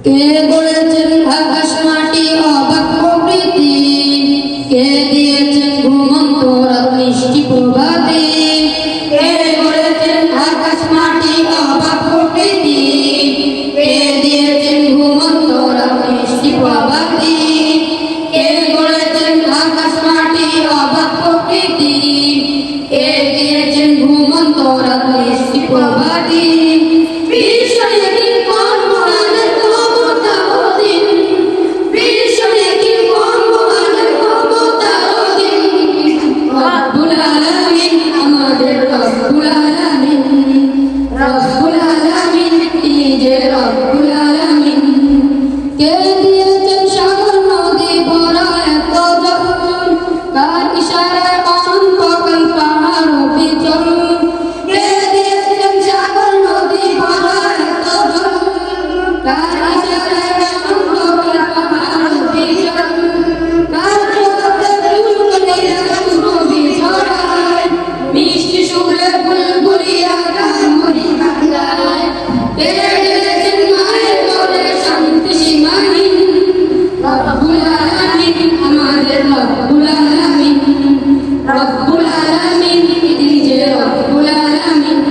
কে গড়েছেন আকাশ মাটি অবাক প্রকৃতি, কে দিয়েছেন ঘুমন্ত রাত মিষ্টি প্রভাতে। কে গড়েছেন আকাশ মাটি অবাক প্রকৃতি, কে দিয়েছেন ঘুমন্ত রাত মিষ্টি প্রভাতে। কে গড়েছেন আকাশ মাটি অবাক প্রকৃতি, কে দিয়েছেন ঘুমন্ত রাত মিষ্টি প্রভাতে। রব্বুল আলামিন তিনি যে রব্বুল আলামিন।